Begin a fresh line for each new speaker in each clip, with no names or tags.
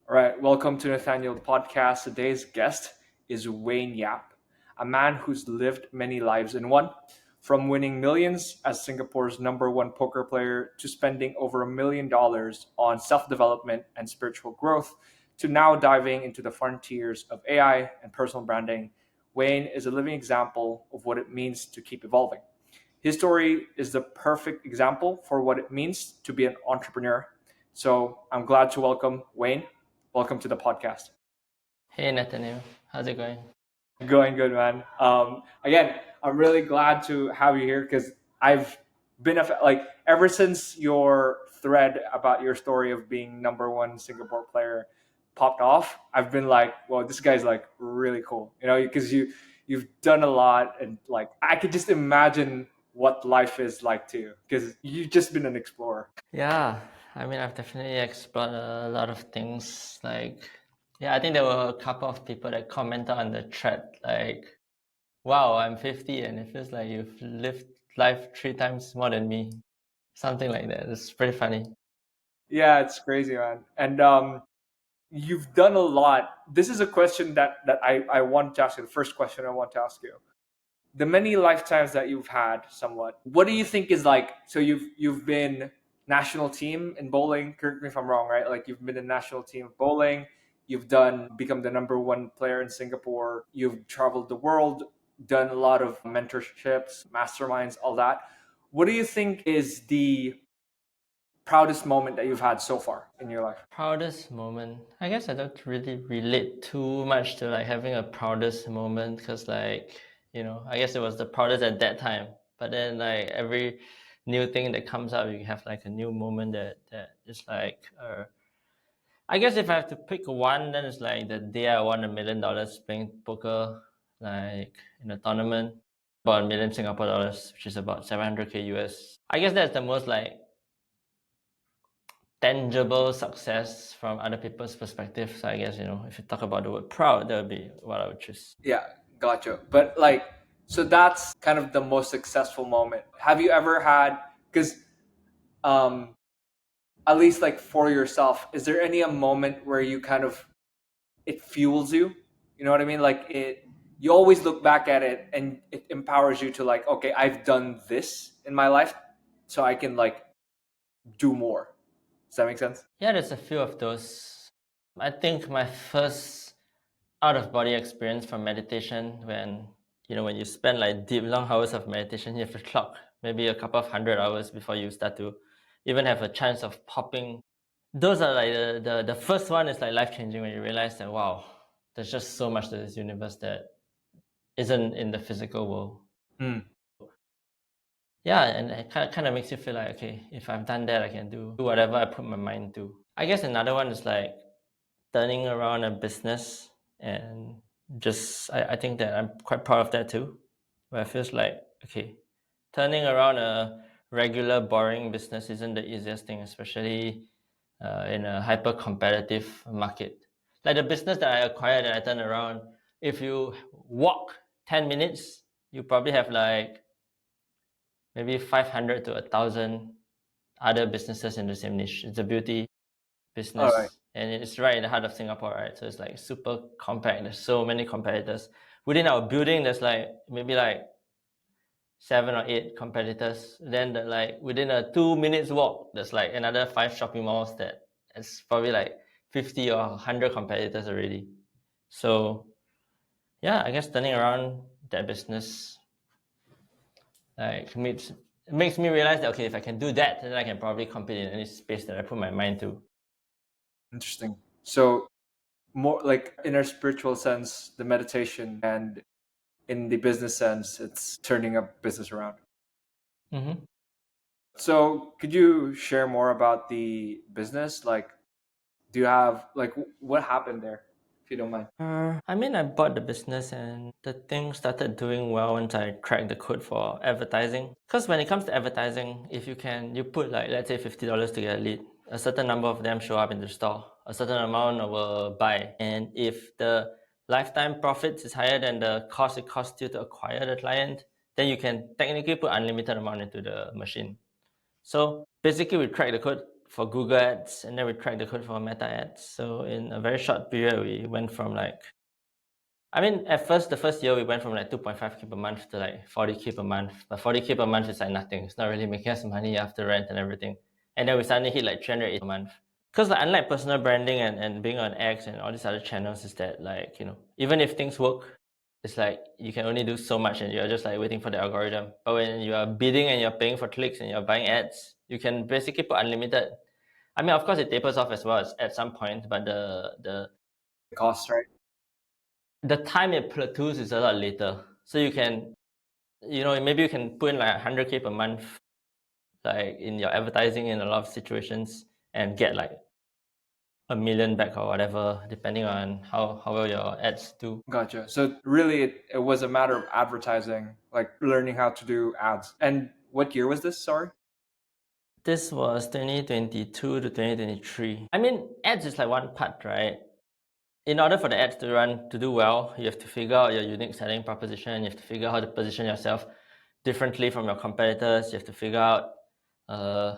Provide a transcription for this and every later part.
All right, welcome to Nathaniel Podcast. Today's guest is Wayne Yap, a man who's lived many lives in one. From winning millions as Singapore's number one poker player to spending over $1 million on self development and spiritual growth, to now diving into the frontiers of AI and personal branding, Wayne is a living example of what it means to keep evolving. His story is the perfect example for what it means to be an entrepreneur. So I'm glad to welcome Wayne. Welcome to the podcast.
Hey Nathaniel, how's it going?
Going good, man. Again, I'm really glad to have you here because I've been like ever since your thread about your story of being number one Singapore player popped off. I've been like, well, this guy's like really cool, because you've done a lot, and like I could just imagine what life is like too, because you've just been an explorer.
Yeah, I mean, I've definitely explored a lot of things. I think there were a couple of people that commented on the thread, like, wow, I'm 50 and it feels like you've lived life 3 times more than me. Something like that. It's pretty funny.
Yeah, it's crazy, man. And you've done a lot. This is a question that I want to ask you. The first question I want to ask you. The many lifetimes that you've had, somewhat. What do you think is like? So you've been national team in bowling. Correct me if I'm wrong, right? Like you've been a national team of bowling. You've become the number one player in Singapore. You've traveled the world, done a lot of mentorships, masterminds, all that. What do you think is the proudest moment that you've had so far in your life?
Proudest moment. I guess I don't really relate too much to like having a proudest moment because I guess it was the proudest at that time. But then like every new thing that comes up, you have like a new moment that is like I guess if I have to pick one, then it's like the day I won $1 million playing poker, like in a tournament, about a million Singapore dollars, which is about 700K US. I guess that's the most like tangible success from other people's perspective. So I guess, if you talk about the word proud, that would be what I would choose.
Yeah, gotcha. But like, so that's kind of the most successful moment. Have you ever had, because um, at least like for yourself, is there any a moment where you kind of it fuels you? You know what I mean? Like you always look back at it and it empowers you to like, okay, I've done this in my life, so I can like do more. Does that make sense?
Yeah, there's a few of those. I think my first out of body experience from meditation when you spend like deep long hours of meditation, you have to clock maybe a couple of 100 hours before you start to even have a chance of popping. Those are like the first one is like life changing when you realize that wow, there's just so much to this universe that isn't in the physical world.
Hmm.
Yeah, and it kind of makes you feel like, okay, if I've done that, I can do whatever I put my mind to. I guess another one is like turning around a business, and just I think that I'm quite proud of that too, where it feels like, okay, turning around a regular boring business isn't the easiest thing, especially in a hyper competitive market. Like the business that I acquired and I turned around, if you walk 10 minutes, you probably have like maybe 500 to 1,000 other businesses in the same niche. It's a beauty
All right.
business and it's right in the heart of Singapore, right? So it's like super compact. There's so many competitors. Within our building, there's like maybe like 7 or 8 competitors. Then like within a 2 minutes walk, there's like another 5 shopping malls that it's probably like 50 or 100 competitors already. So yeah, I guess turning around that business like it makes me realize that okay, if I can do that, then I can probably compete in any space that I put my mind to.
Interesting. So more like in our spiritual sense, the meditation, and in the business sense, it's turning a business around.
Mm-hmm.
So could you share more about the business? Like, do you have like what happened there, if you don't mind?
I mean, I bought the business and the thing started doing well once I cracked the code for advertising. Because when it comes to advertising, if you put like, let's say $50 to get a lead, a certain number of them show up in the store, a certain amount will buy. And if the lifetime profits is higher than the cost it costs you to acquire the client, then you can technically put unlimited amount into the machine. So basically, we cracked the code for Google Ads, and then we cracked the code for Meta Ads. So in a very short period, we went from like, I mean, at first, the first year, we went from like 2.5K per month to like 40K per month. But 40K per month is like nothing. It's not really making us money after rent and everything. And then we suddenly hit like 380 per month. Because like, unlike personal branding and being on X and all these other channels, is that like, even if things work, it's like you can only do so much and you're just like waiting for the algorithm. But when you are bidding and you're paying for clicks and you're buying ads, you can basically put unlimited. I mean, of course, it tapers off as well as at some point, but the
Costs, right?
the time it plateaus is a lot later. So you can, maybe you can put in like 100K per month, like in your advertising in a lot of situations, and get like a million back or whatever, depending on how well your ads do.
Gotcha. So really, it was a matter of advertising, like learning how to do ads. And what year was this? Sorry.
This was 2022 to 2023. I mean, ads is like one part, right? In order for the ads to do well, you have to figure out your unique selling proposition. You have to figure out how to position yourself differently from your competitors. You have to figure out uh,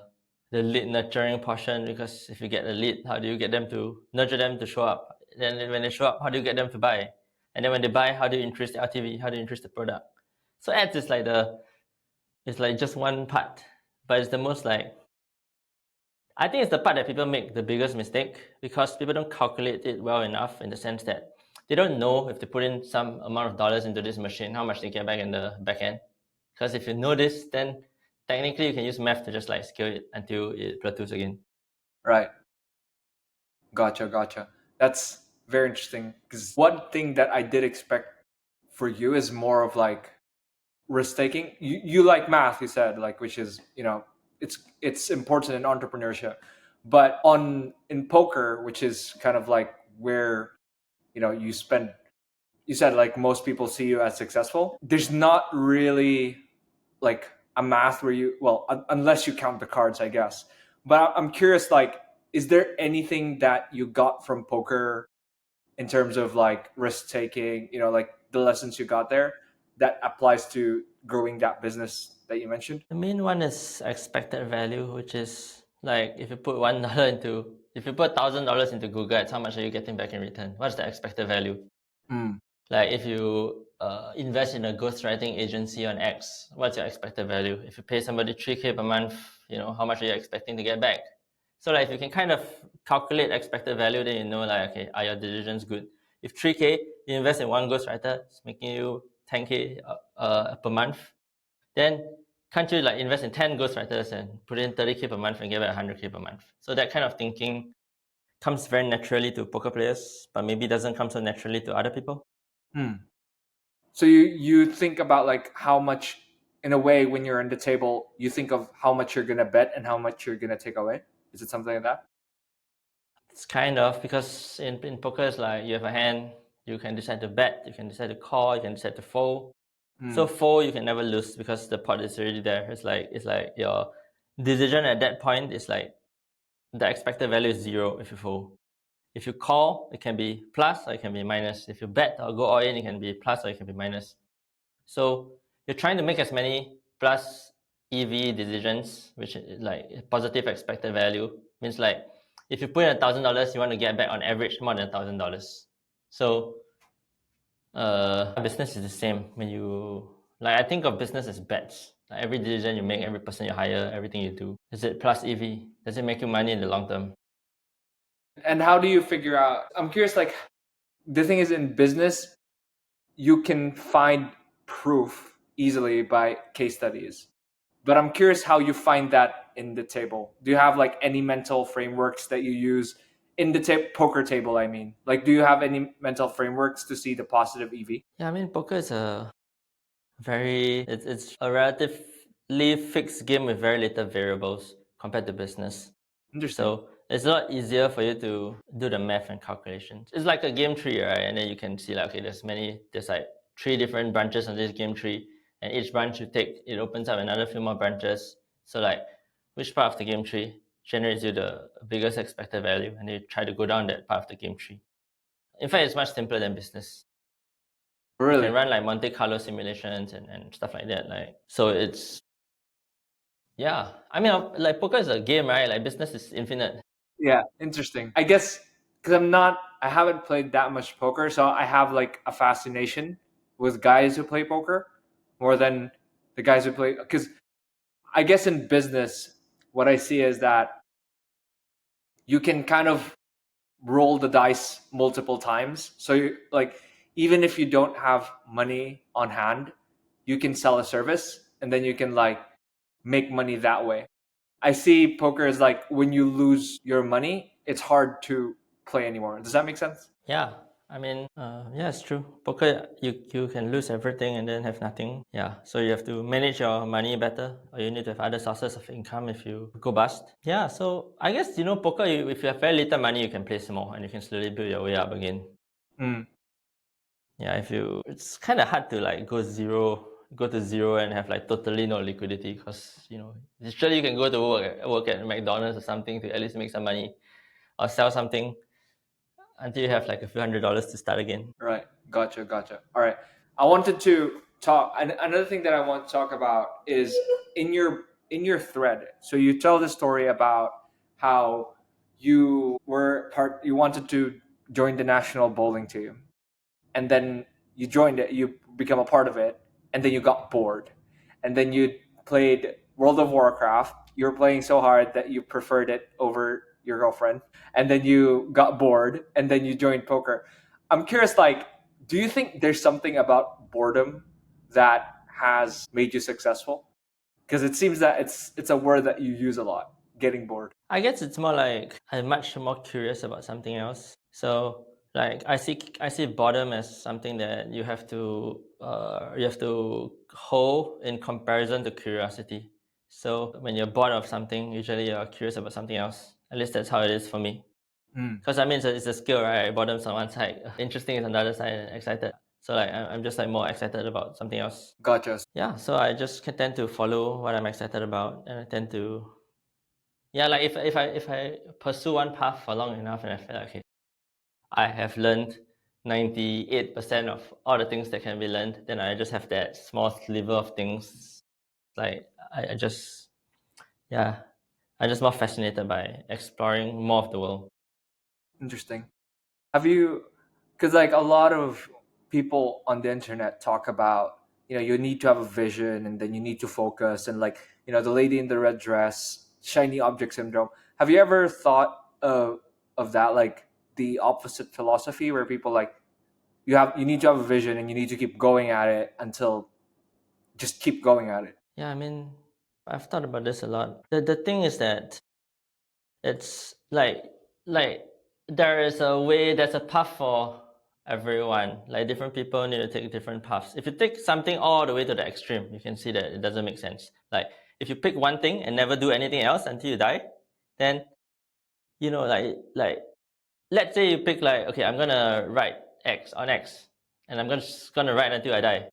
the lead nurturing portion, because if you get a lead, how do you get them to nurture them to show up? Then when they show up, how do you get them to buy? And then when they buy, how do you increase the LTV? How do you increase the product? So ads is like it's like just one part, but it's the most like, I think it's the part that people make the biggest mistake, because people don't calculate it well enough, in the sense that they don't know if they put in some amount of dollars into this machine, how much they get back in the back end. Because if you know this, then technically you can use math to just like scale it until it plateaus again.
Right. Gotcha. That's very interesting, because one thing that I did expect for you is more of like risk taking. You like math, you said, like, which is, it's important in entrepreneurship. But on in poker, which is kind of like where, you said like most people see you as successful. There's not really like a math where you, well, unless you count the cards, I guess. But I'm curious, like, is there anything that you got from poker in terms of like risk taking, like the lessons you got there, that applies to growing that business that you mentioned?
The main one is expected value, which is like if you put $1 into, if you put $1,000 into Google Ads, how much are you getting back in return? What's the expected value?
Mm,
Like if you invest in a ghostwriting agency on X, what's your expected value? If you pay somebody 3K per month, how much are you expecting to get back? So like if you can kind of calculate expected value, then you know like, okay, are your decisions good? If 3K, you invest in one ghostwriter, it's making you 10K per month, then can't you like invest in 10 ghostwriters and put in 30K per month and get back 100K per month? So that kind of thinking comes very naturally to poker players, but maybe doesn't come so naturally to other people.
mm. So you think about like how much, in a way, when you're on the table, you think of how much you're gonna bet and how much you're gonna take away. Is it something like that?
It's kind of, because in poker, it's like you have a hand, you can decide to bet, you can decide to call, you can decide to fold. So
Mm,
fold, you can never lose because the pot is already there. It's like your decision at that point is like the expected value is zero if you fold. If you call, it can be plus or it can be minus. If you bet or go all in, it can be plus or it can be minus. So you're trying to make as many plus EV decisions, which is like positive expected value. Means like if you put in $1,000, you want to get back on average more than $1,000. So business is the same. When you, like, I think of business as bets. Like every decision you make, every person you hire, everything you do, is it plus EV? Does it make you money in the long term?
and how do you figure out? I'm curious, like, the thing is, in business, you can find proof easily by case studies. But I'm curious how you find that in the table. Do you have like any mental frameworks that you use in the poker table? I mean, like, do you have any mental frameworks to see the positive EV?
Yeah, I mean, poker is it's a relatively fixed game with very little variables compared to business.
Interesting.
So it's a lot easier for you to do the math and calculations. It's like a game tree, right? And then you can see like, okay, there's like 3 different branches on this game tree, and each branch you take, it opens up another few more branches. So like, which part of the game tree generates you the biggest expected value, and you try to go down that part of the game tree. In fact, it's much simpler than business. You can
Really?
run like Monte Carlo simulations and stuff like that. Like, so Yeah, I mean, like poker is a game, right? Like business is infinite.
Yeah, interesting. I guess because I haven't played that much poker, so I have like a fascination with guys who play poker more than the guys who play. Because I guess in business, what I see is that you can kind of roll the dice multiple times. So like even if you don't have money on hand, you can sell a service and then you can like make money that way. I see poker as like when you lose your money, it's hard to play anymore. Does that make sense?
Yeah, I mean, yeah, it's true. Poker, you can lose everything and then have nothing. Yeah, so you have to manage your money better, or you need to have other sources of income if you go bust. Yeah, so I guess poker. If you have very little money, you can play small and you can slowly build your way up again.
Mm,
Yeah, it's kind of hard to like go to zero and have like totally no liquidity because literally you can go to work at McDonald's or something to at least make some money or sell something until you have like a few $100s to start again.
right. Gotcha. Gotcha. All right. I wanted to talk. Another thing that I want to talk about is in your thread. So you tell the story about how you wanted to join the national bowling team, and then you joined it, you become a part of it, and then you got bored, and then you played World of Warcraft. You were playing so hard that you preferred it over your girlfriend, and then you got bored, and then you joined poker. I'm curious, like, do you think there's something about boredom that has made you successful? Because it seems that it's a word that you use a lot, getting bored.
I guess it's more like I'm much more curious about something else. So like I see boredom as something that you have to hold in comparison to curiosity. So when you're bored of something, usually you're curious about something else. At least that's how it is for me.
Mm,
Because I mean, it's a skill, right? Boredom's on one side, interesting is on the other side, and excited. So like I'm just like more excited about something else.
gotcha.
Yeah, so I just can tend to follow what I'm excited about, and I tend to yeah, like if I pursue one path for long enough, and I feel like okay, I have learned 98% of all the things that can be learned, then I just have that small sliver of things. Like I just yeah, I'm just more fascinated by exploring more of the world.
Interesting. Have you, because like a lot of people on the internet talk about, you need to have a vision and then you need to focus and like, the lady in the red dress, shiny object syndrome. Have you ever thought of that, like the opposite philosophy where people like, you need to have a vision and you need to keep going at it until just keep going at it.
Yeah, I mean, I've thought about this a lot. The thing is that it's like there's a path for everyone. Like different people need to take different paths. If you take something all the way to the extreme, you can see that it doesn't make sense. Like if you pick one thing and never do anything else until you die, then like let's say you pick like okay, I'm gonna write X on X, and I'm gonna write until I die.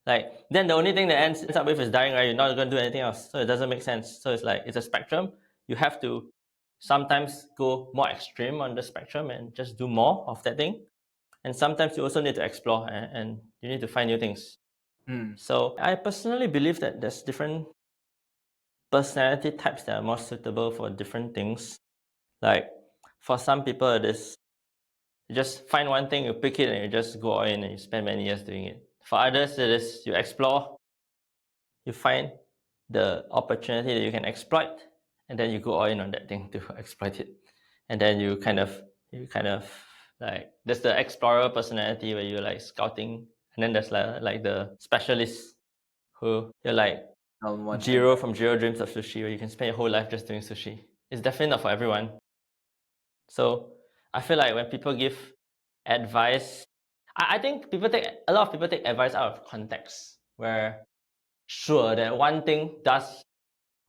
Like then the only thing that ends up with is dying, right? You're not going to do anything else, so it doesn't make sense. So it's like it's a spectrum. You have to sometimes go more extreme on the spectrum and just do more of that thing, and sometimes you also need to explore and you need to find new things.
Hmm.
So I personally believe that there's different personality types that are more suitable for different things. Like for some people, it is you just find one thing, you pick it, and you just go all in and you spend many years doing it. For others, it is you explore, you find the opportunity that you can exploit, and then you go all in on that thing to exploit it. And then you kind of like there's the explorer personality where you're like scouting, and then there's like the specialist who you're like
On one thing.
Jiro from Jiro Dreams of Sushi, where you can spend your whole life just doing sushi. It's definitely not for everyone. So I feel like when people give advice, I think a lot of people take advice out of context, where sure that one thing does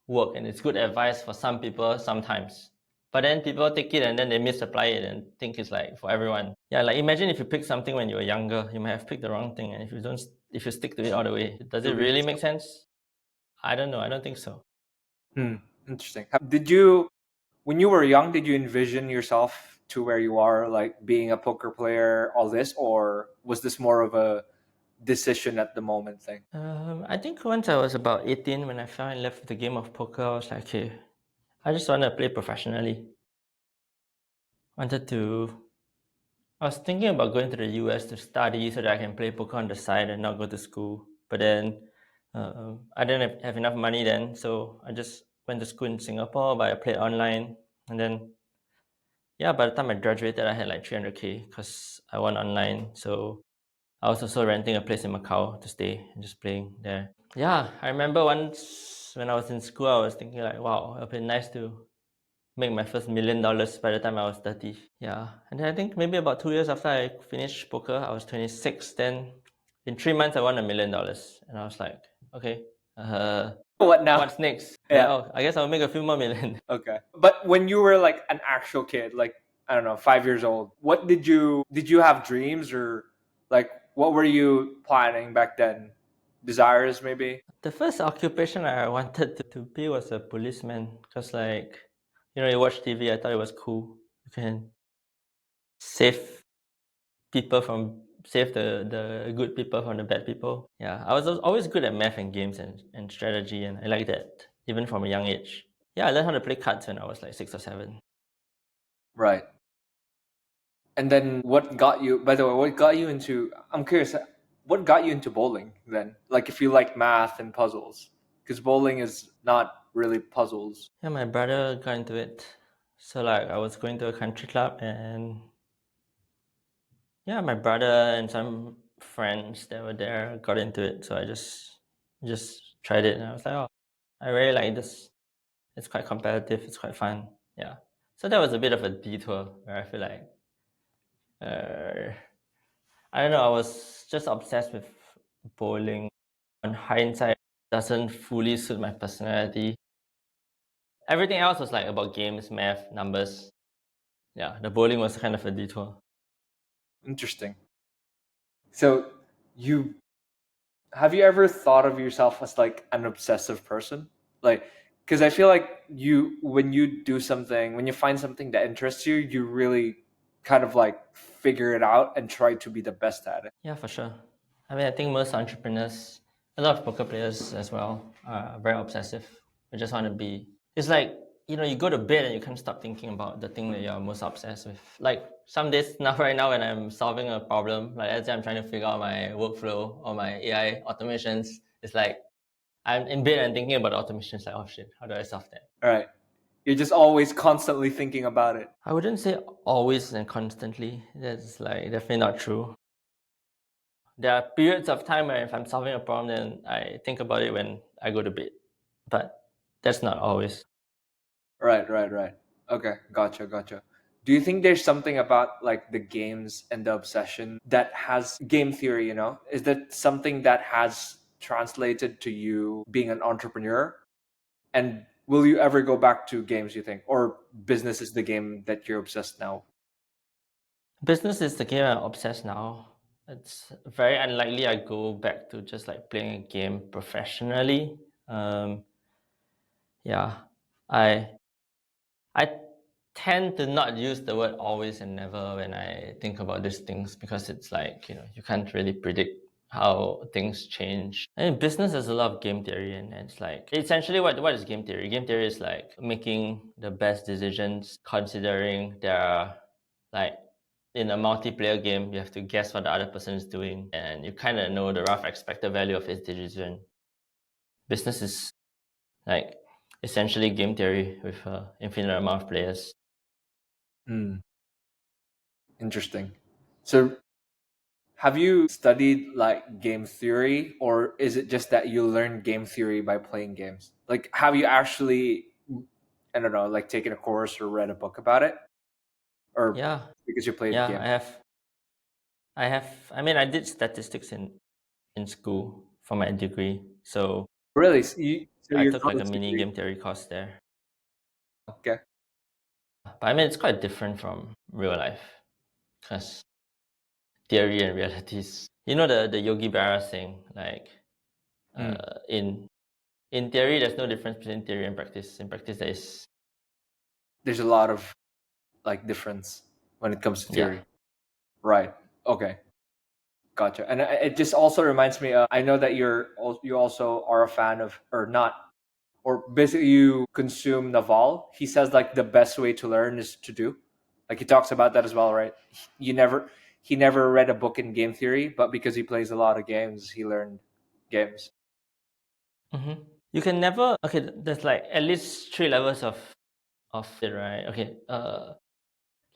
work and it's good advice for some people sometimes. But then people take it and then they misapply it and think it's like for everyone. Yeah, like imagine if you pick something when you were younger, you might have picked the wrong thing, and if you stick to it all the way, does it
It'll be
really make sense? I don't know. I don't think so.
Hmm. Interesting. Did you, when you were young, did you envision yourself to where you are, like being a poker player, all this, or was this more of a decision at the moment thing?
I think once I was about 18, when I fell in love with the game of poker, I was like, okay, I just want to play professionally. Wanted to. I was thinking about going to the US to study so that I can play poker on the side and not go to school. But then I didn't have enough money then, so I just went to school in Singapore, but I played online. And then, yeah, by the time I graduated, I had like 300K because I won online. So I was also renting a place in Macau to stay and just playing there. Yeah, I remember once when I was in school, I was thinking like, wow, it'd be nice to make my first $1 million by the time I was 30. Yeah. And then I think maybe about 2 years after I finished poker, I was 26. Then in 3 months, I won $1 million. And I was like, okay, uh,
What now?
what's next? Like,
Yeah.
oh, I guess I'll make a few more million.
Okay. But when you were like an actual kid, like I don't know, 5 years old, what did you have dreams, or like what were you planning back then? Desires maybe?
The first occupation I wanted to be was a policeman because, like, you watch TV, I thought it was cool. You can save people from save the good people from the bad people. Yeah, I was always good at math and games and strategy, and I like that even from a young age. Yeah, I learned how to play cards when I was like 6 or 7.
Right. And then what got you, by the way, what got you into, I'm curious, what got you into bowling then? Like if you like math and puzzles, because bowling is not really puzzles.
Yeah, my brother got into it. So like I was going to a country club, and yeah, my brother and some friends that were there got into it. So I just tried it, and I was like, oh, I really like this. It's quite competitive. It's quite fun. Yeah. So that was a bit of a detour where I feel like uh, I don't know. I was just obsessed with bowling. On hindsight, doesn't fully suit my personality. Everything else was like about games, math, numbers. Yeah, the bowling was kind of a detour.
Interesting. So you have you ever thought of yourself as like an obsessive person? Like, because I feel like when you do something, when you find something that interests you, you really kind of like figure it out and try to be the best at it.
Yeah, for sure. I mean, I think most entrepreneurs, a lot of poker players as well, are very obsessive. They just want to be. It's like you go to bed and you can't stop thinking about the thing that you're most obsessed with. Like some days now, right now, when I'm solving a problem, like let's say I'm trying to figure out my workflow or my AI automations, it's like I'm in bed and thinking about the automations. Like, oh shit, how do I solve that?
All right. You're just always constantly thinking about it.
I wouldn't say always and constantly. That's like definitely not true. There are periods of time where if I'm solving a problem, then I think about it when I go to bed. But that's not always.
Right, right, right. Okay, gotcha, gotcha. Do you think there's something about like the games and the obsession that has game theory, Is that something that has translated to you being an entrepreneur? And will you ever go back to games, you think? Or business is the game that you're obsessed now?
Business is the game I'm obsessed now. It's very unlikely I go back to just like playing a game professionally. Um, yeah, I I tend to not use the word always and never when I think about these things because it's like, you can't really predict how things change. I mean, business has a lot of game theory, and it's like essentially what is game theory? Game theory is like making the best decisions considering there are like in a multiplayer game, you have to guess what the other person is doing, and you kind of know the rough expected value of each decision. Business is like essentially game theory with an infinite amount of players.
Hmm, interesting. So have you studied like game theory, or is it just that you learn game theory by playing games? Like, have you actually, I don't know, like taken a course or read a book about it? Or
Yeah,
because you played
yeah,
games?
I mean, I did statistics in school for my degree, so
Really? So
I
your
took like a
college
mini
degree?
game theory course there.
Okay.
But I mean, it's quite different from real life because theory and realities. The Yogi Berra saying like
Mm.
in theory, there's no difference between theory and practice. In practice, there is.
There's a lot of like difference when it comes to
Yeah.
theory. Right. Okay. Gotcha. And it just also reminds me. I know that you also are a fan of, or not, or basically you consume Naval. He says like the best way to learn is to do. Like he talks about that as well, right? You never he never read a book in game theory, but because he plays a lot of games, he learned games.
Mm-hmm. You can never. Okay, there's like at least 3 levels of it, right? Okay.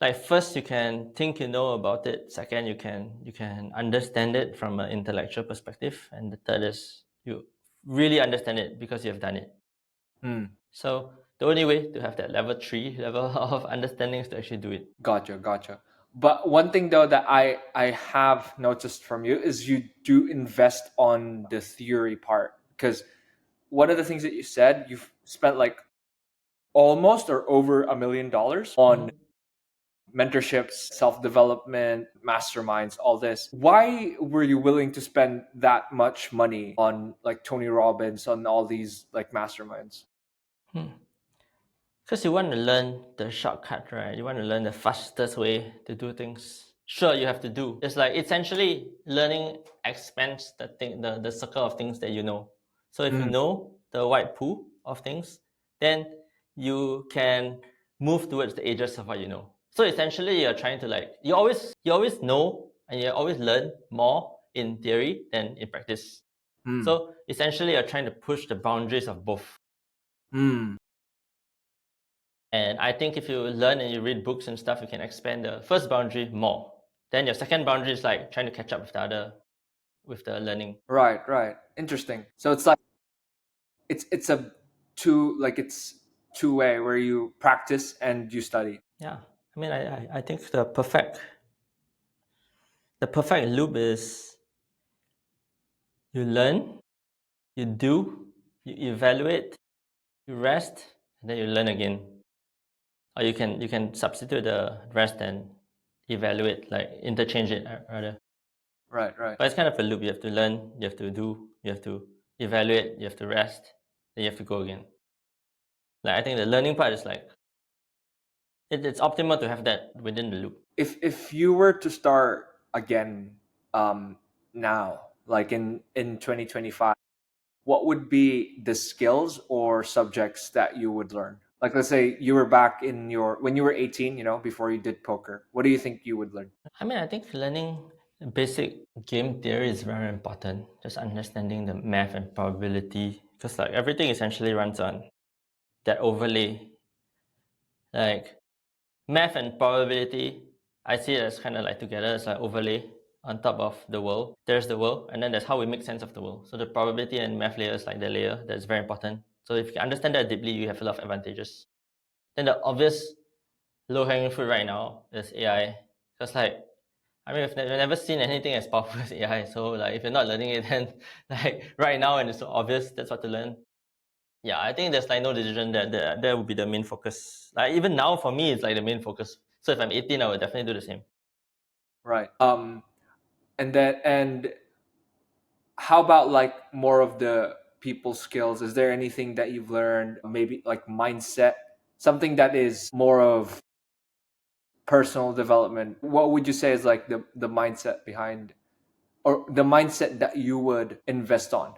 Like first you can think you know about it. Second, you can understand it from an intellectual perspective, and the third is you really understand it because you have done it.
Hmm.
So the only way to have that level 3 level of understanding is to actually do it.
Gotcha, gotcha. But one thing though that I have noticed from you is you do invest on the theory part, because one of the things that you said, you've spent like almost or over $1 million on
Mhm.
mentorships, self development, masterminds, all this. Why were you willing to spend that much money on like Tony Robbins, on all these like masterminds?
Hmm. Because you want to learn the shortcut, right? You want to learn the fastest way to do things. Sure, you have to do. It's like essentially learning expands the circle of things that you know. So if you
Mm,
know the wide pool of things, then you can move towards the edges of what you know. So essentially you're trying to like you always know and you always learn more in theory than in practice.
mm,
So essentially you're trying to push the boundaries of both.
mm.
And I think if you learn and you read books and stuff, you can expand the first boundary more. Then your second boundary is like trying to catch up with the other, with the learning.
Right, right. Interesting. So it's like it's a two like it's two-way where you practice and you study.
Yeah. I mean, I think the perfect loop is you learn, you do, you evaluate, you rest, and then you learn again. Or you can substitute the rest and evaluate, like interchange it rather.
Right, right.
But it's kind of a loop. You have to learn, you have to do, you have to evaluate, you have to rest, then you have to go again. Like I think the learning part is like it's optimal to have that within the loop.
If you were to start again um now, like in 2025, what would be the skills or subjects that you would learn? Like let's say you were back in your when you were 18, before you did poker. What do you think you would learn?
I mean, I think learning basic game theory is very important. Just understanding the math and probability, because like everything essentially runs on that overlay. Like math and probability, I see it as kind of like together. It's like overlay on top of the world. There's the world, and then there's how we make sense of the world. So the probability and math layer is like the layer that's very important. So if you can understand that deeply, you have a lot of advantages. Then the obvious low hanging fruit right now is AI. Because like I mean, we've never seen anything as powerful as AI. So like if you're not learning it, then like right now and it's so obvious, that's what to learn. Yeah, I think there's like no decision that would be the main focus. Like even now for me, it's like the main focus. So if I'm 18, I would definitely do the same.
Right. And how about like more of the people skills? Is there anything that you've learned, maybe like mindset, something that is more of personal development? What would you say is like the mindset behind, or the mindset that you would invest on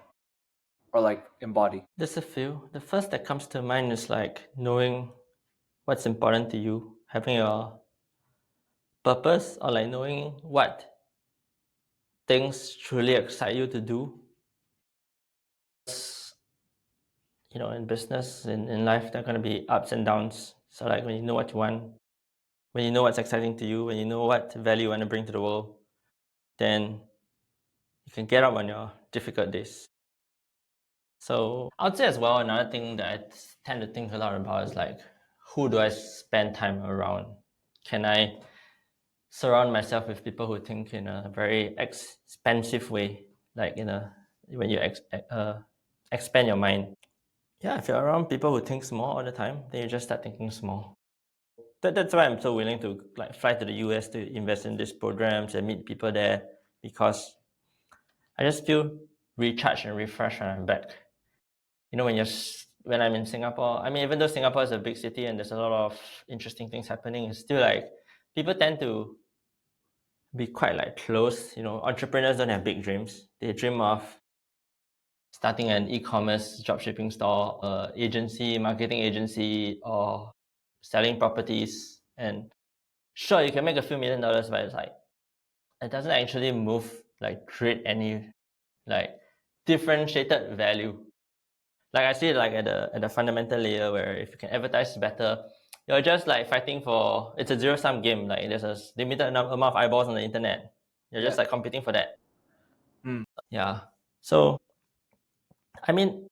or like embody?
There's a few. The first that comes to mind is like knowing what's important to you, having your purpose, or like knowing what things truly excite you to do. In business, in life, there are going to be ups and downs. So like when you know what you want, when you know what's exciting to you, when you know what value you want to bring to the world, then you can get up on your difficult days. So I would say as well, another thing that I tend to think a lot about is like, who do I spend time around? Can I surround myself with people who think in a very expansive way, like when you expand your mind? Yeah, if you're around people who think small all the time, then you just start thinking small. That's why I'm so willing to like fly to the US to invest in these programs and meet people there, because I just feel recharged and refreshed when I'm back. When I'm in Singapore, I mean, even though Singapore is a big city and there's a lot of interesting things happening, it's still like people tend to be quite like close. Entrepreneurs don't have big dreams. They dream of starting an e-commerce dropshipping store, agency, marketing agency, or selling properties. And sure, you can make a few $1 million, but it's like it doesn't actually create any like differentiated value. Like I see it like at the fundamental layer where if you can advertise better, you're just like fighting for it's a zero-sum game. Like there's a limited amount of eyeballs on the internet. You're just
Yeah.
like competing for that.
Mm.
Yeah. So I mean,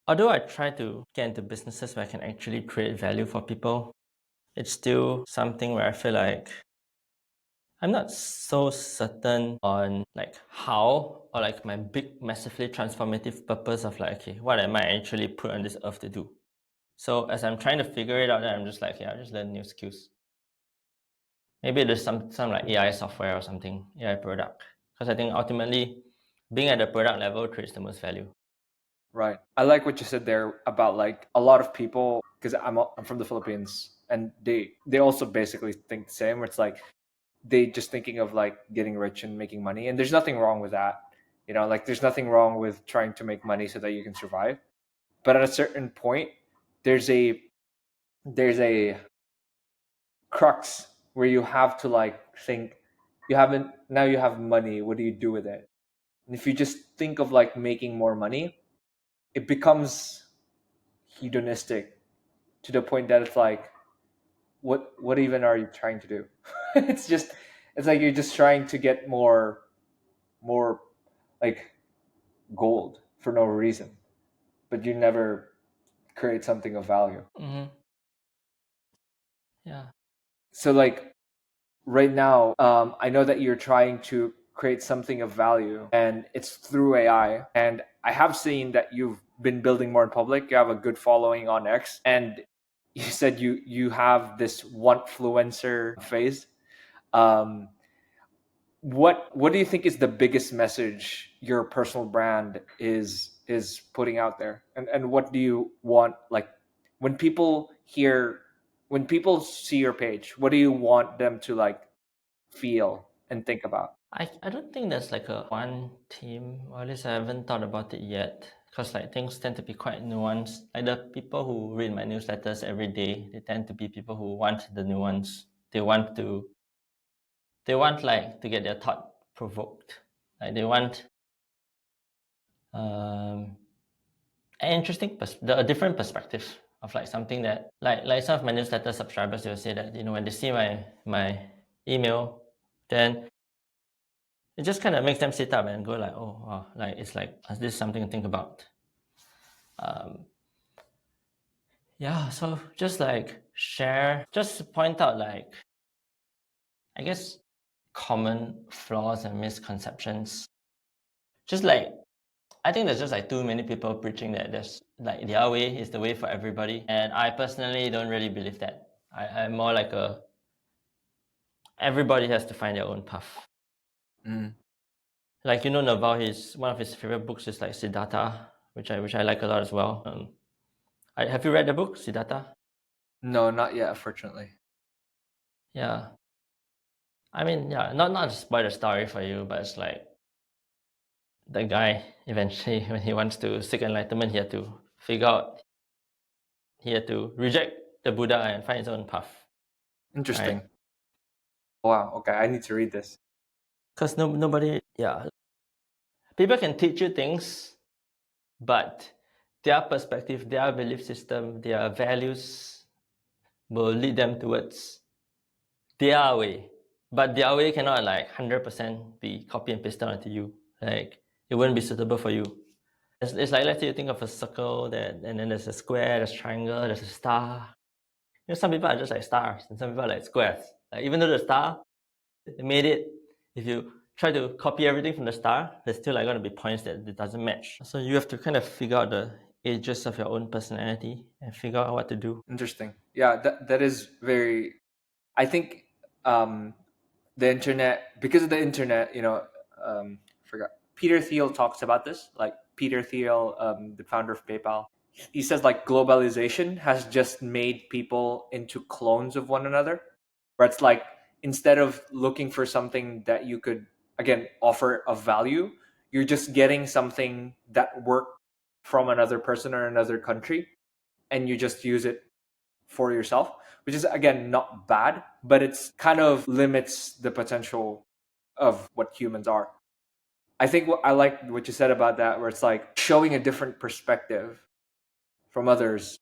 although I try to get into businesses where I can actually create value for people, it's still something where I feel like I'm not so certain on like how or like my big massively transformative purpose of like, okay, what am I actually put on this earth to do? So as I'm trying to figure it out, I'm just like, yeah, I'll just learn new skills. Maybe there's some like AI software or something, AI product. Because I think ultimately being at the product level creates the most value.
Right. I like what you said there about like a lot of people, because I'm from the Philippines, and they also basically think the same. Where it's like they just thinking of like getting rich and making money, and there's nothing wrong with that. Like there's nothing wrong with trying to make money so that you can survive. But at a certain point, there's a there's a crux where you have to like think you haven't now you have money. What do you do with it? And if you just think of like making more money, it becomes hedonistic to the point that it's like what even are you trying to do? It's like you're just trying to get more like gold for no reason, but you never create something of value.
Mm-hmm. Yeah.
So like right now, I know that you're trying to create something of value, and it's through AI. And I have seen that you've been building more in public. You have a good following on X, and you said you have this one influencer phase. Um, what do you think is the biggest message your personal brand is putting out there, and what do you want, like, when people hear when people see your page, what do you want them to like feel and think about?
I don't think there's like a one team, or at least I haven't thought about it yet. Because like things tend to be quite nuanced. Like the people who read my newsletters every day, they tend to be people who want the nuance. They want like to get their thought provoked. Like they want um an a different perspective of like something that like some of my newsletter subscribers, they will say that when they see my email, then it just kind of makes them sit up and go like, oh wow, like it's like this is something to think about. um yeah, so just like share, just point out like, I guess, common flaws and misconceptions. Just like, I think there's just like too many people preaching that there's like their way is the way for everybody, and I personally don't really believe that. I'm more like a everybody has to find their own path.
Mm.
Like Naval, his one of his favorite books is like Siddhartha, which I like a lot as well. Have you read the book Siddhartha?
No, not yet, unfortunately.
Yeah, I mean, yeah, not to spoil the story for you, but it's like the guy eventually, when he wants to seek enlightenment, he had to reject the Buddha and find his own path,
Interesting.
right?
Wow, okay, I need to read this.
Because nobody, yeah, people can teach you things, but their perspective, their belief system, their values will lead them towards their way. But their way cannot like 100% be copy and pasted onto you. Like it wouldn't be suitable for you. It's like, let's say you think of a circle, and then there's a square, there's a triangle, there's a star. Some people are just like stars, and some people are like squares. Like even though the star, they made it, if you try to copy everything from the star, there's still like going to be points that it doesn't match. So you have to kind of figure out the edges of your own personality and figure out what to do.
Interesting. Yeah, that is very. I think um, the internet, because of the internet, forgot. Peter Thiel talks about this. Like Peter Thiel, the founder of PayPal, he says like globalization has just made people into clones of one another. Where it's like instead of looking for something that you could, again, offer of value, you're just getting something that worked from another person or another country, and you just use it for yourself, which is, again, not bad, but it's kind of limits the potential of what humans are. I think what I like what you said about that, where it's like showing a different perspective from others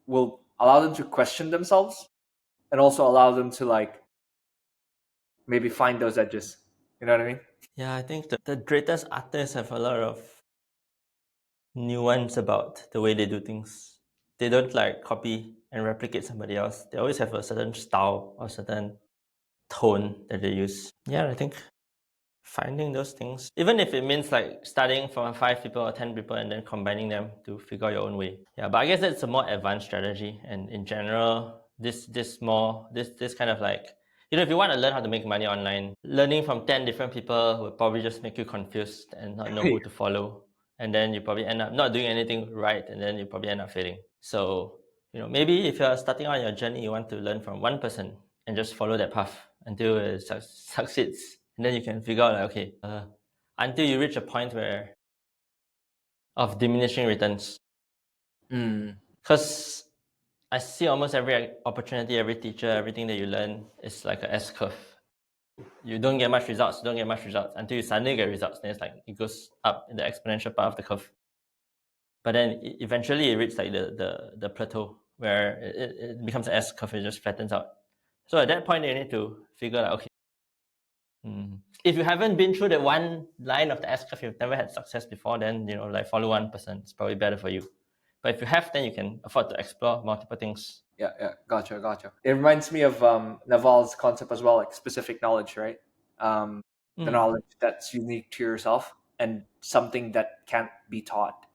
will allow them to question themselves, and also allow them to like maybe find those edges. You know what I mean?
Yeah, I think the greatest artists have a lot of nuance about the way they do things. They don't like copy and replicate somebody else. They always have a certain style or certain tone that they use. Yeah, I think finding those things, even if it means like starting from 5 people or 10 people and then combining them to figure out your own way. Yeah, but I guess that's a more advanced strategy. And in general, this kind of like, if you want to learn how to make money online, learning from 10 different people will probably just make you confused and not know who to follow. And then you probably end up not doing anything right, and then you probably end up failing. So, maybe if you're starting on your journey, you want to learn from one person and just follow that path until it succeeds. And then you can figure out, like, okay, until you reach a point where of diminishing returns.
Mm.
Because I see almost every opportunity, every teacher, everything that you learn is like a S curve. You don't get much results, until you suddenly get results. Then it's like it goes up in the exponential part of the curve. But then eventually it reaches like the plateau where it becomes an S curve, it just flattens out. So at that point, you need to figure out, okay, if you haven't been through that one line of the S curve, you've never had success before, then like follow one person. It's probably better for you. But if you have, then you can afford to explore multiple things.
Yeah, gotcha. It reminds me of Naval's concept as well, like specific knowledge, right? The knowledge that's unique to yourself and something that can't be taught,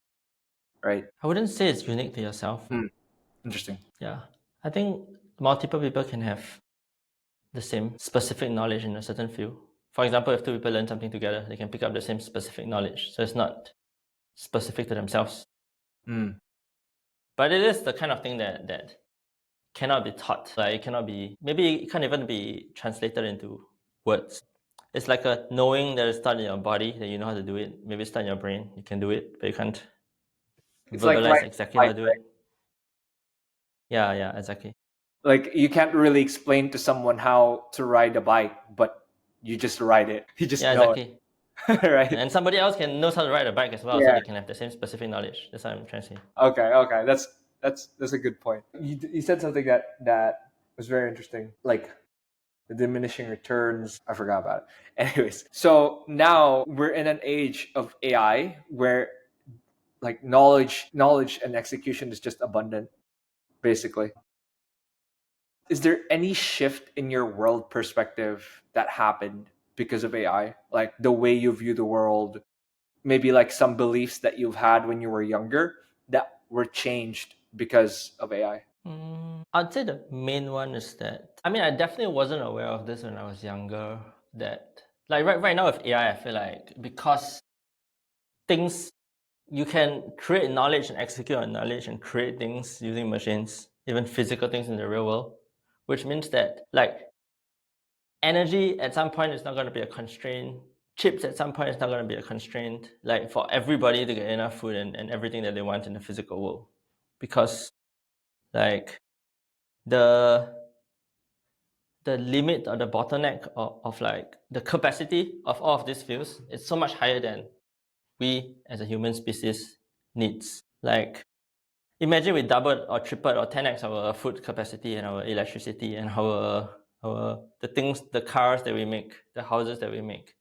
right?
I wouldn't say it's unique to yourself.
Interesting.
Yeah. I think multiple people can have the same specific knowledge in a certain field. For example, if two people learn something together, they can pick up the same specific knowledge. So it's not specific to themselves. But it is the kind of thing that cannot be taught. Like it cannot be, maybe it can't even be translated into words. It's like a knowing that it's stuck in your body, that you know how to do it. Maybe it's stuck in your brain, you can do it, but you can't
It's like
verbalize
riding
exactly
a
how
bike,
to do
right?
it. Yeah, exactly.
Like you can't really explain to someone how to ride a bike, but you just ride it. You just
Yeah,
know
exactly.
it, right?
And somebody else can knows how to ride a bike as well, so
Yeah.
they can have the same specific knowledge. That's what I'm trying to say.
Okay. That's a good point. You said something that was very interesting, like the diminishing returns. I forgot about it. Anyways, so now we're in an age of AI where like knowledge and execution is just abundant, basically. Is there any shift in your world perspective that happened because of AI? Like the way you view the world, maybe like some beliefs that you've had when you were younger that were changed because of AI?
I'd say the main one is that, I mean, I definitely wasn't aware of this when I was younger. That, like, right now with AI, I feel like because things, you can create knowledge and execute on knowledge and create things using machines, even physical things in the real world, which means that, like, energy at some point is not going to be a constraint. Chips at some point is not going to be a constraint, like for everybody to get enough food and everything that they want in the physical world. Because, like, the limit or the bottleneck of like the capacity of all of these fields is so much higher than we as a human species needs. Like, imagine we doubled or tripled or 10x our food capacity and our electricity and our the things, the cars that we make, the houses that we make.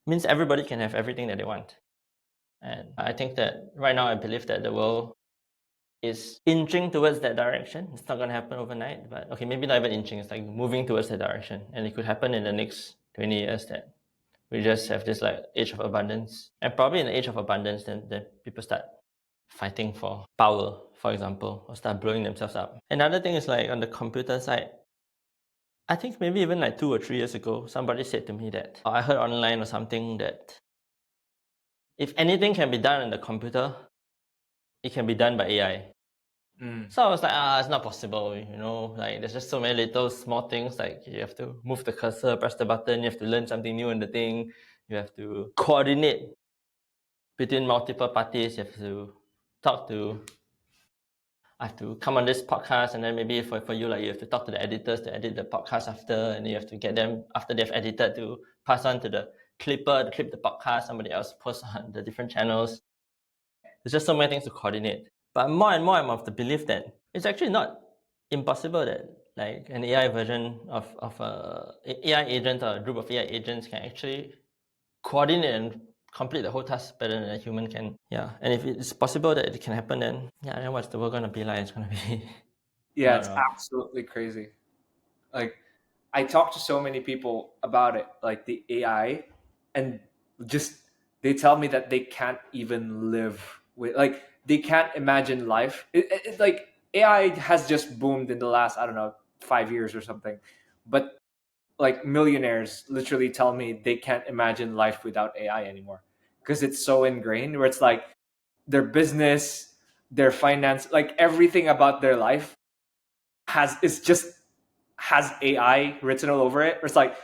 Means everybody can have everything that they want. And I think that right now I believe that the world is inching towards that direction. It's not going to happen overnight, but okay, maybe not even inching. It's like moving towards that direction, and it could happen in the next 20 years. That we just have this like age of abundance, and probably in the age of abundance, then people start fighting for power, for example, or start blowing themselves up. Another thing is like on the computer side. I think maybe even like 2 or 3 years ago, somebody said to me that, or I heard online or something, that if anything can be done on the computer, it can be done by AI.
Mm.
So I was like, it's not possible, like there's just so many little small things, like you have to move the cursor, press the button, you have to learn something new in the thing, you have to coordinate between multiple parties, you have to talk to, I have to come on this podcast, and then maybe for you, like you have to talk to the editors to edit the podcast after, and you have to get them after they've edited to pass on to the clipper to clip the podcast, somebody else posts on the different channels. There's just so many things to coordinate. But more and more I'm of the belief that it's actually not impossible that like an AI version of a AI agent or a group of AI agents can actually coordinate and complete the whole task better than a human can. Yeah. And if it's possible that it can happen, then what's the world gonna be like? It's gonna be I
Yeah,
don't
it's
know.
absolutely crazy. Like, I talk to so many people about it, like the AI, and just they tell me that they can't even live with, like, they can't imagine life. Like, AI has just boomed in the last, I don't know, 5 years or something, but like millionaires literally tell me they can't imagine life without AI anymore because it's so ingrained. Where it's like their business, their finance, like everything about their life has AI written all over it. It's like,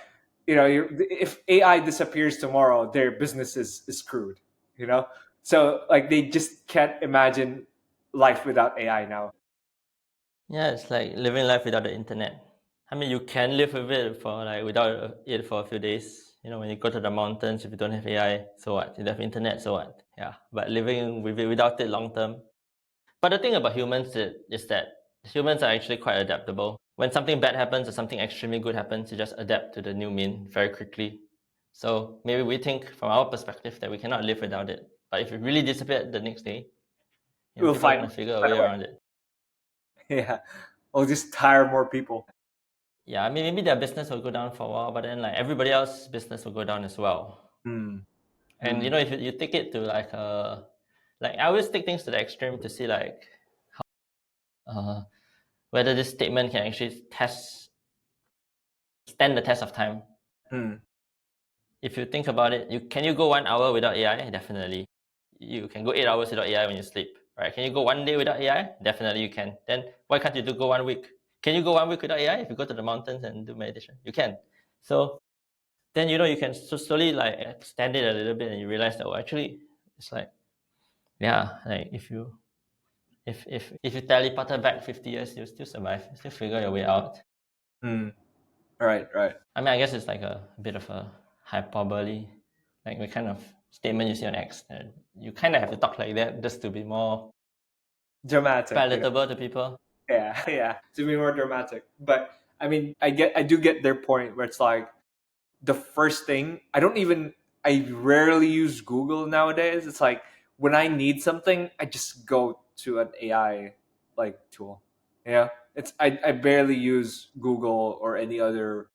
if AI disappears tomorrow, their business is screwed. You know, so like they just can't imagine life without AI now.
Yeah, it's like living life without the internet. I mean, you can live with it for like without it for a few days. When you go to the mountains, if you don't have AI, so what? You don't have internet, so what? Yeah, but living with it without it long term. But the thing about humans is that humans are actually quite adaptable. When something bad happens or something extremely good happens, you just adapt to the new mean very quickly. So maybe we think from our perspective that we cannot live without it. But if it really disappeared the next day,
We'll
people are
find
gonna figure a
find
way
a way.
around it.
Yeah, we'll just hire more people.
Yeah, I mean maybe their business will go down for a while, but then like everybody else's business will go down as well.
Mm.
And
Mm.
if you take it to like I always take things to the extreme to see like uh, whether this statement can actually stand the test of time.
Mm.
If you think about it, you go 1 hour without AI? Definitely. You can go 8 hours without AI when you sleep, right? Can you go one day without AI? Definitely you can. Then why can't you go 1 week? Can you go 1 week without AI if you go to the mountains and do meditation? You can. So then you can slowly like extend it a little bit, and you realize that actually it's like, yeah, like if you teleported back 50 years, you'll still survive, you still figure your way out.
Mm. Right, right.
I mean, I guess it's like a bit of a hyperbole, like the kind of statement you see on X. And you kind of have to talk like that just to be more
Dramatic.
palatable to people.
Yeah, yeah, to be more dramatic. But I mean, I do get their point where it's like the first thing I rarely use Google nowadays. It's like when I need something, I just go to an AI like tool. Yeah, I barely use Google or any other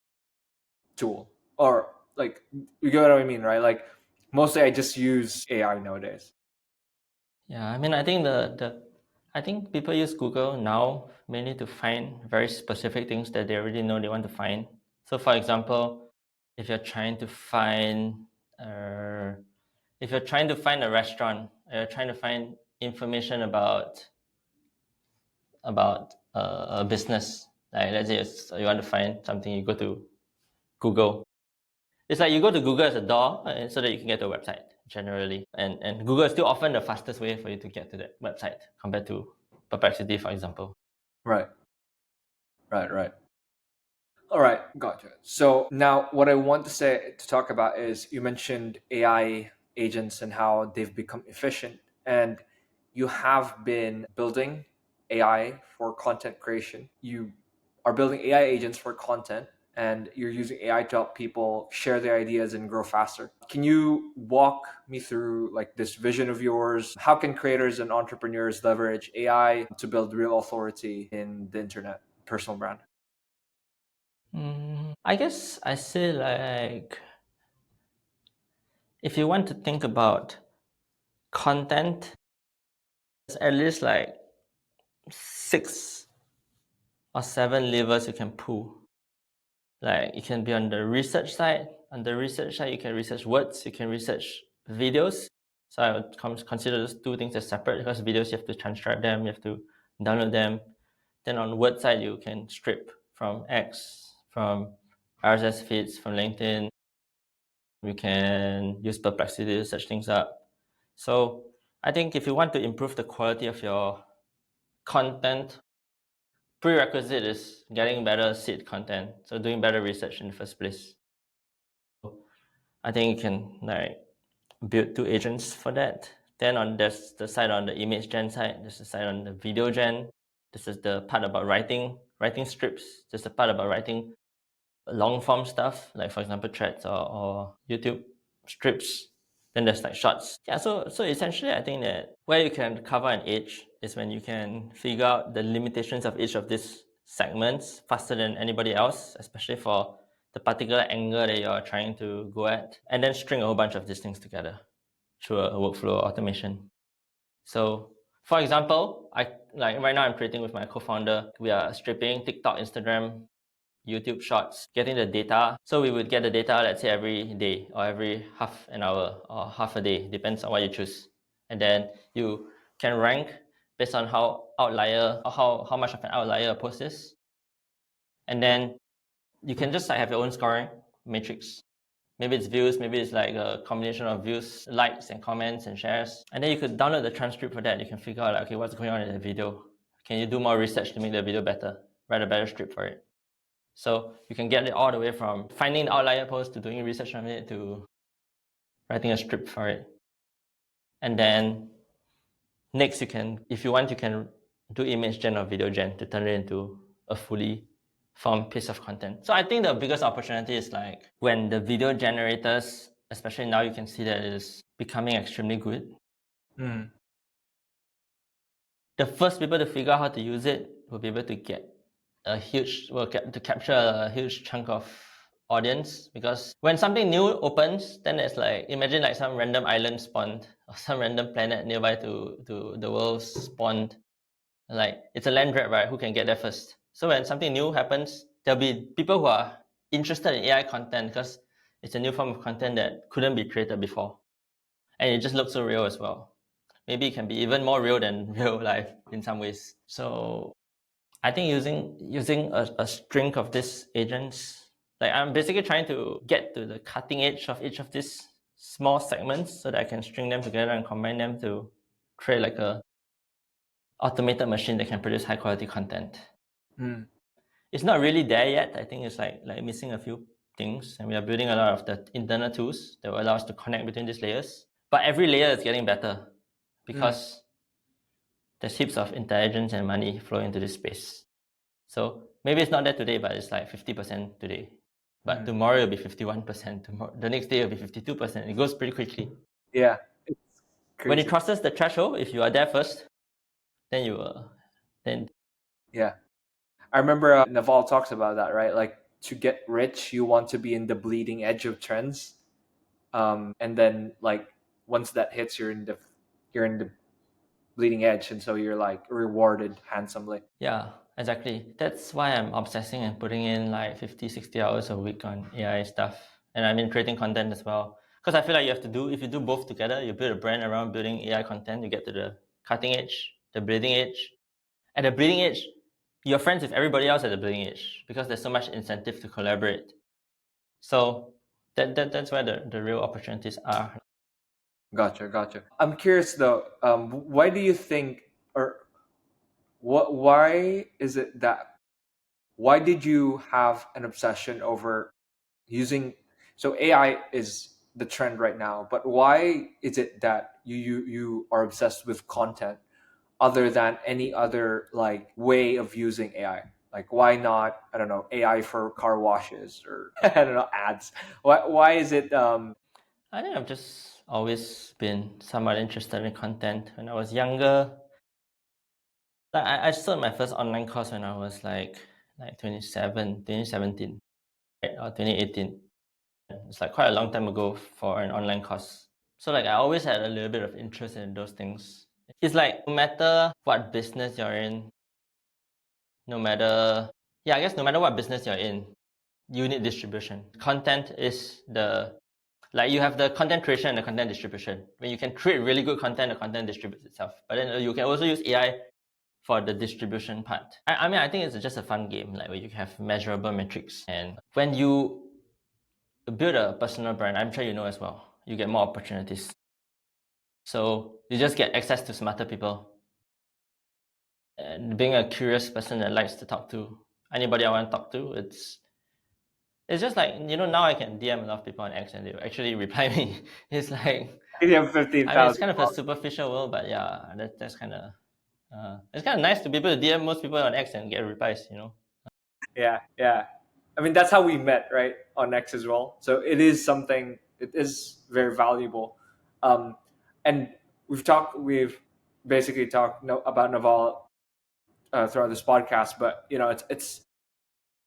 tool, or like, you get what I mean, right? Like mostly I just use AI nowadays.
Yeah, I mean, I think people use Google now mainly to find very specific things that they already know they want to find. So, for example, if you're trying to find, uh, if you're trying to find a restaurant, or you're trying to find information about a business. Like let's say you want to find something, you go to Google. It's like you go to Google as a door, so that you can get to a website generally. And Google is still often the fastest way for you to get to that website compared to Perplexity, for example.
Right, right, right. All right, gotcha. So now what I want to talk about is, you mentioned AI agents and how they've become efficient, and you have been building AI for content creation. You are building AI agents for content, and you're using AI to help people share their ideas and grow faster. Can you walk me through like this vision of yours? How can creators and entrepreneurs leverage AI to build real authority in the internet personal brand?
I guess I say like if you want to think about content, there's at least like 6 or 7 levers you can pull. Like it can be on the research side. On the research side, you can research words, you can research videos. So I would consider those two things as separate, because videos you have to transcribe them, you have to download them. Then on the word side, you can strip from X, from RSS feeds, from LinkedIn. You can use Perplexity to search things up. So I think if you want to improve the quality of your content, prerequisite is getting better seed content. So doing better research in the first place. I think you can like build two agents for that. Then there's the side on the image gen side, there's the side on the video gen. This is the part about writing strips. There's the part about writing long form stuff, like for example threads or YouTube strips. Then there's like shorts. Yeah, so essentially I think that where you can cover an age is when you can figure out the limitations of each of these segments faster than anybody else, especially for the particular angle that you're trying to go at, and then string a whole bunch of these things together through a workflow automation. So for example, I like right now I'm creating with my co-founder. We are stripping TikTok, Instagram, YouTube Shorts, getting the data. So we would get the data, let's say every day or every half an hour or half a day, depends on what you choose. And then you can rank based on how outlier or how much of an outlier a post is. And then you can just like have your own scoring matrix. Maybe it's views, maybe it's like a combination of views, likes and comments and shares. And then you could download the transcript for that. You can figure out like, okay, what's going on in the video? Can you do more research to make the video better? Write a better script for it. So you can get it all the way from finding the outlier post to doing research on it to writing a script for it. And then next you can, if you want, you can do image gen or video gen to turn it into a fully formed piece of content. So I think the biggest opportunity is like when the video generators, especially now you can see that it is becoming extremely good. The first people to figure out how to use it will be able to get to capture a huge chunk of audience, because when something new opens, then it's like imagine like some random island spawned or some random planet nearby to the world spawned. Like it's a land grab, right? Who can get there first? So when something new happens, there'll be people who are interested in AI content because it's a new form of content that couldn't be created before, and it just looks so real as well. Maybe it can be even more real than real life in some ways. So I think using a string of these agents, like I'm basically trying to get to the cutting edge of each of these small segments so that I can string them together and combine them to create like a automated machine that can produce high quality content. It's not really there yet. I think it's like missing a few things, and we are building a lot of the internal tools that will allow us to connect between these layers. But every layer is getting better because there's heaps of intelligence and money flowing into this space. So maybe it's not there today, but it's like 50% today. But tomorrow it'll be 51%. Tomorrow, the next day it'll be 52%. It goes pretty quickly.
Yeah, it's
When it
crazy.
crosses the threshold, if you are there first, then then
Yeah, I remember Naval talks about that, right? Like to get rich, you want to be in the bleeding edge of trends, and then like once that hits, you're in the bleeding edge, and so you're like rewarded handsomely.
yeah, exactly. That's why I'm obsessing and putting in like 50, 60 hours a week on AI stuff. And I'm in creating content as well. Because I feel like if you do both together, you build a brand around building AI content, you get to the cutting edge, the bleeding edge. At the bleeding edge, you're friends with everybody else at the bleeding edge because there's so much incentive to collaborate. So that's where the real opportunities are.
Gotcha. I'm curious though. Why do you think, or what? Why is it that? Why did you have an obsession over using? So AI is the trend right now, but why is it that you are obsessed with content other than any other like way of using AI? Like why not, I don't know, AI for car washes or I don't know, ads? Why is it
I think I've just always been somewhat interested in content. When I was younger, like I started my first online course when I was like 2017, right, or 2018. It's like quite a long time ago for an online course. So like I always had a little bit of interest in those things. It's like no matter what business you're in, no matter yeah, I guess no matter what business you're in, you need distribution. Content is the like you have the content creation and the content distribution. When you can create really good content, the content distributes itself. But then you can also use AI for the distribution part. I mean, I think it's just a fun game, like where you have measurable metrics. And when you build a personal brand, I'm sure you know as well, you get more opportunities. So you just get access to smarter people. And being a curious person that likes to talk to anybody I want to talk to, it's just like, now I can DM a lot of people on X and they actually reply me. It's like,
You have fifteen
I mean, it's
thousand.
kind of a superficial world, but yeah, that's kind of it's kind of nice to be able to DM most people on X and get replies.
Yeah, yeah. I mean, that's how we met, right? On X as well. So it is something. It is very valuable. Um, and we've basically talked about Naval throughout this podcast, but it's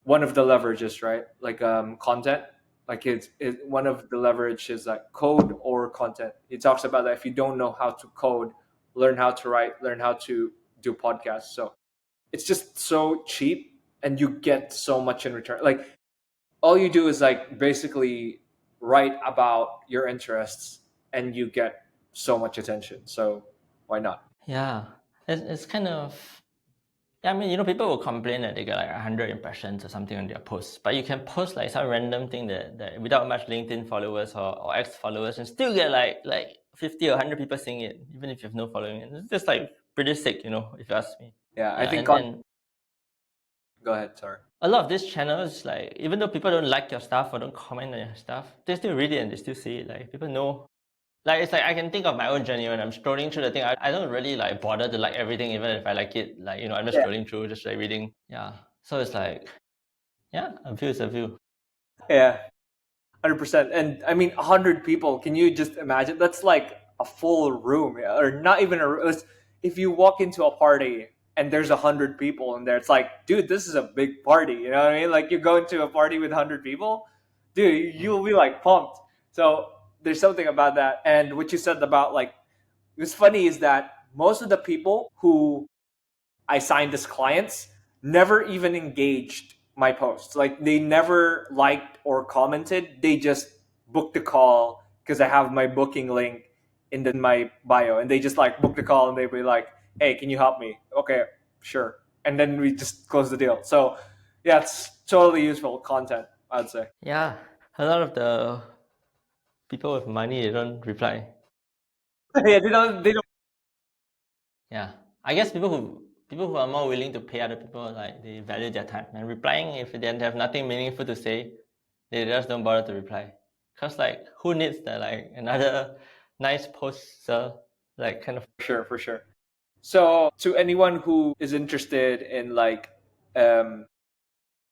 one of the leverages, right? Like content. Like one of the leverage is like code or content. He talks about that if you don't know how to code, learn how to write, learn how to do podcasts. So it's just so cheap and you get so much in return. Like all you do is like basically write about your interests and you get so much attention. So why not?
Yeah, it's kind of. Yeah, I mean, people will complain that they get like 100 impressions or something on their posts, but you can post like some random thing that without much LinkedIn followers or X followers and still get like 50 or 100 people seeing it, even if you have no following. And it's just like pretty sick, if you ask me.
Yeah, I
Yeah,
think
and
go ahead, sorry.
a lot of these channels, like even though people don't like your stuff or don't comment on your stuff, they still read it and they still see it. Like people know. Like it's like I can think of my own journey when I'm scrolling through the thing. I don't really like bother to like everything, even if I like it. Like I'm just
Yeah.
scrolling through, just like reading. Yeah. So it's like, yeah, a view is a view.
Yeah. 100%. And I mean, 100 people, can you just imagine? That's like a full room, yeah? Or not even a room. If you walk into a party and there's 100 people in there, it's like, dude, this is a big party. You know what I mean? Like you go into a party with 100 people, dude,
Mm.
you'll be like pumped. So there's something about that. And what you said about like, what's funny is that most of the people who I signed as clients never even engaged my posts. Like they never liked or commented. They just booked the call because I have my booking link in my bio, and they just like book the call and they'd be like, "Hey, can you help me?" Okay, sure. And then we just close the deal. So yeah, it's totally useful content, I'd say.
Yeah. A lot of the people with money, they don't reply.
Yeah, they don't.
Yeah. I guess people who are more willing to pay other people, like they value their time. And replying, if they have nothing meaningful to say, they just don't bother to reply. Cause like who needs the like another nice post, like kind of.
For sure. So to anyone who is interested in like um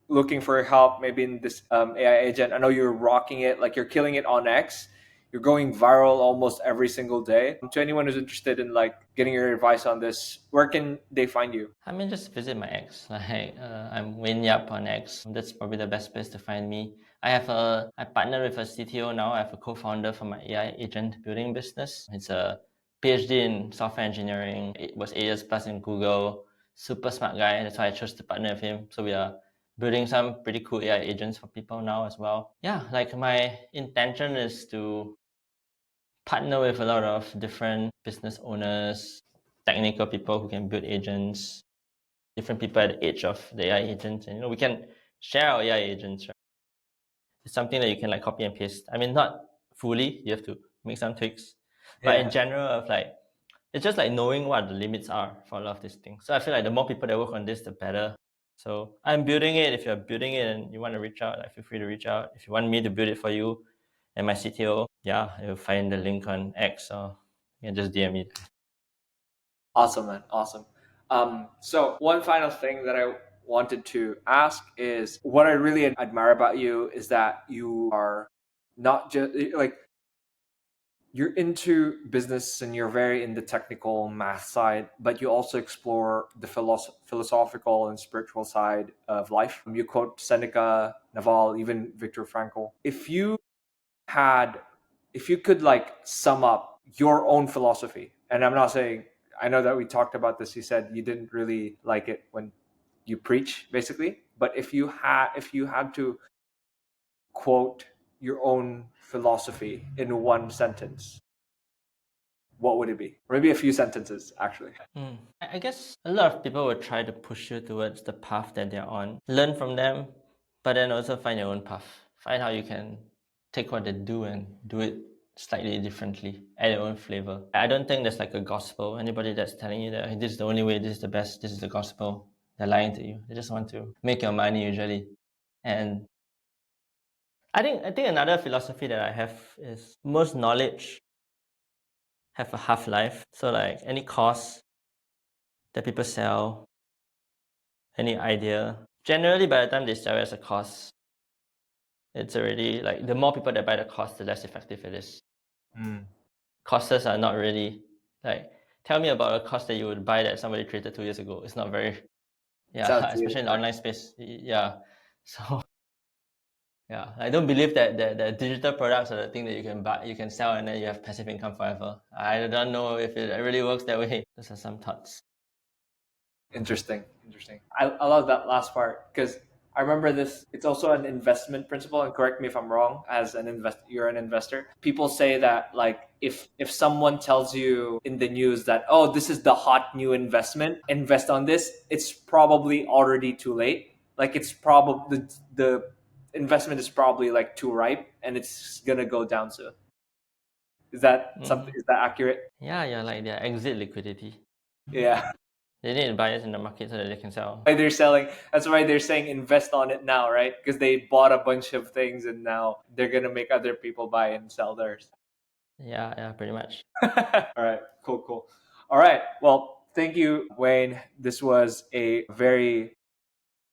looking for help maybe in this AI agent. I know you're rocking it, like you're killing it on X. You're going viral almost every single day. To anyone who's interested in like getting your advice on this, where can they find you?
I mean, just visit my ex. Like, I'm Win Yap on X. That's probably the best place to find me. I partner with a CTO now. I have a co-founder for my AI agent building business. It's a PhD in software engineering. It was 8 years plus in Google. Super smart guy. That's why I chose to partner with him. So we are building some pretty cool AI agents for people now as well. Yeah, like my intention is to partner with a lot of different business owners, technical people who can build agents, different people at the edge of the AI agents, and we can share our AI agents. Right? It's something that you can like copy and paste. I mean, not fully. You have to make some tweaks, but in
Yeah,
general, of like it's just like knowing what the limits are for a lot of these things. So I feel like the more people that work on this, the better. So I'm building it. If you're building it and you want to reach out, like, feel free to reach out. If you want me to build it for you and my CTO, yeah, you'll find the link on X or you can just DM me.
awesome, man, awesome. So one final thing that I wanted to ask is what I really admire about you is that you are not just like you're into business and you're very in the technical math side, but you also explore the philosophical and spiritual side of life. You quote Seneca, Naval, even Viktor Frankl. Had, if you could like sum up your own philosophy, and I'm not saying, I know that we talked about this. You said you didn't really like it when you preach, basically. But if you had to quote your own philosophy in one sentence, what would it be? Maybe a few sentences, actually.
I guess a lot of people will try to push you towards the path that they're on. Learn from them, but then also find your own path. Find how you can take what they do and do it slightly differently, add your own flavor. I don't think there's like a gospel. Anybody that's telling you that, "Hey, this is the only way, this is the best, this is the gospel," they're lying to you. They just want to make your money usually. And I think another philosophy that I have is most knowledge have a half-life. So like any course that people sell, any idea, generally by the time they sell it as a course, it's already like the more people that buy the course, the less effective it is. Courses are not really like, tell me about a course that you would buy that somebody created 2 years ago. It's not very, yeah,
Sounds good.
especially in the online space. Yeah. So yeah, I don't believe that digital products are the thing that you can buy, you can sell, and then you have passive income forever. I don't know if it really works that way. Those are some thoughts.
Interesting. Interesting. I love that last part because I remember this. It's also an investment principle, and correct me if I'm wrong. As an you're an investor. People say that like if someone tells you in the news that oh this is the hot new investment, invest on this, it's probably already too late. Like it's probably the investment is probably like too ripe, and it's gonna go down soon. Is that something?
Mm.
Is that accurate?
Yeah, yeah, like their exit liquidity.
Yeah.
They need buyers in the market so that they can sell.
Why they're selling. That's why they're saying invest on it now, right? Because they bought a bunch of things and now they're gonna make other people buy and sell theirs.
Yeah, yeah, pretty much.
All right, cool, cool. All right, well, thank you, Wayne. This was a very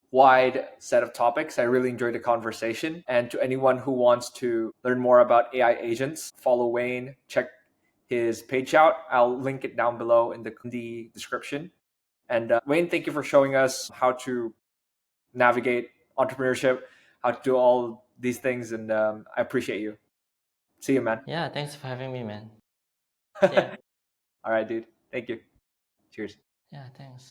wide set of topics. I really enjoyed the conversation. And to anyone who wants to learn more about AI agents, follow Wayne, check his page out. I'll link it down below in the description. And Wayne, thank you for showing us how to navigate entrepreneurship, how to do all these things. And I appreciate you. See you, man.
Yeah, thanks for having me, man.
All
See ya.
right, dude. Thank you. Cheers.
Yeah, thanks.